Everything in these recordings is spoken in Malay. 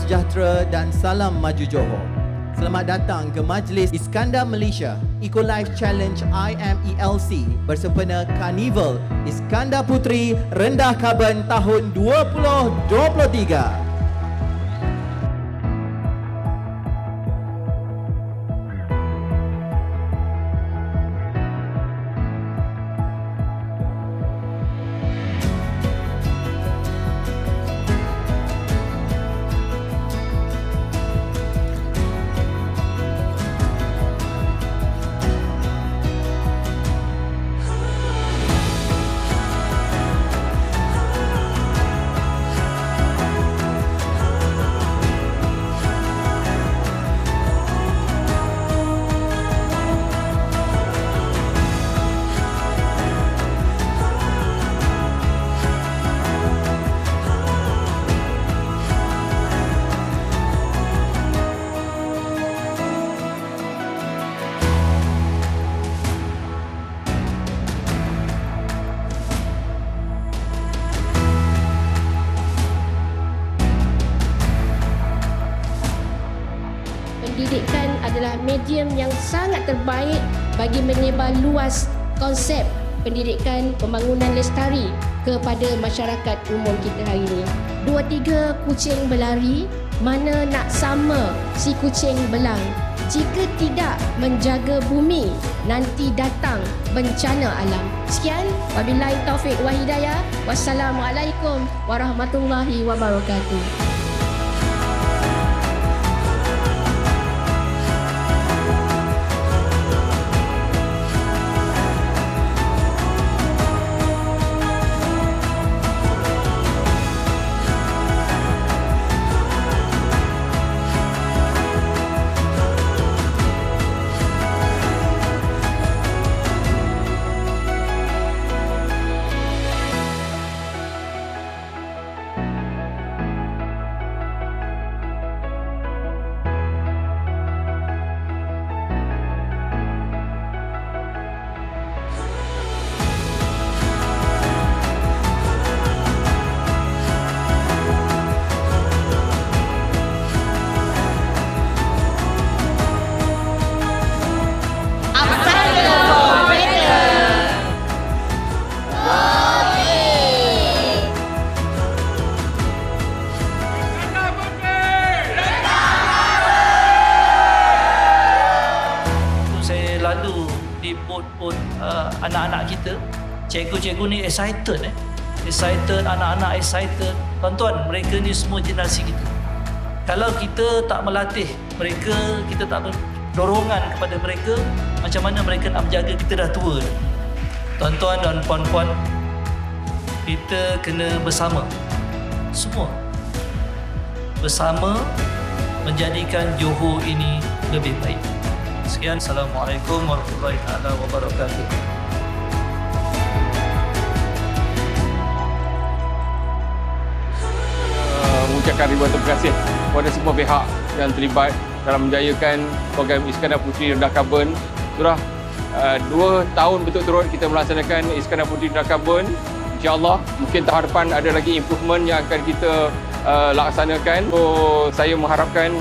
sejahtera dan salam maju Johor. Selamat datang ke Majlis Iskandar Malaysia Eco-Life Challenge IMELC bersempena Karnival Iskandar Puteri Rendah Karbon tahun 2023. Pendidikan adalah medium yang sangat terbaik bagi menyebar luas konsep pendidikan pembangunan lestari kepada masyarakat umum kita hari ini. 2-3 kucing berlari, mana nak sama si kucing belang. Jika tidak menjaga bumi, nanti datang bencana alam. Sekian, wabillahi taufik wa hidayah. Wassalamualaikum warahmatullahi wabarakatuh. Lalu di bot-bot anak-anak kita, cikgu-cikgu ni excited anak-anak excited. Tuan-tuan, mereka ni semua generasi kita. Kalau kita tak melatih mereka, kita tak dorongan kepada mereka, macam mana mereka nak menjaga kita dah tua. Tuan-tuan dan puan-puan, kita kena bersama, semua bersama menjadikan Johor ini lebih baik. Sekian, Assalamualaikum warahmatullahi wabarakatuh. Mengucapkan ribuan terima kasih kepada semua pihak yang terlibat dalam menjayakan program Iskandar Puteri Rendah Karbon. Sudah 2 tahun berturut-turut kita melaksanakan Iskandar Puteri Rendah Karbon. InsyaAllah mungkin tahun depan ada lagi improvement yang akan kita laksanakan. So, saya mengharapkan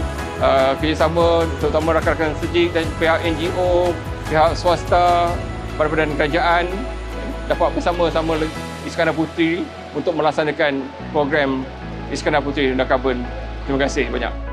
kerjasama terutama rakan-rakan Sejik dan pihak NGO, pihak swasta, badan kerajaan dapat bersama-sama Iskandar Puteri untuk melaksanakan program Iskandar Puteri Rendah Karbon. Terima kasih banyak.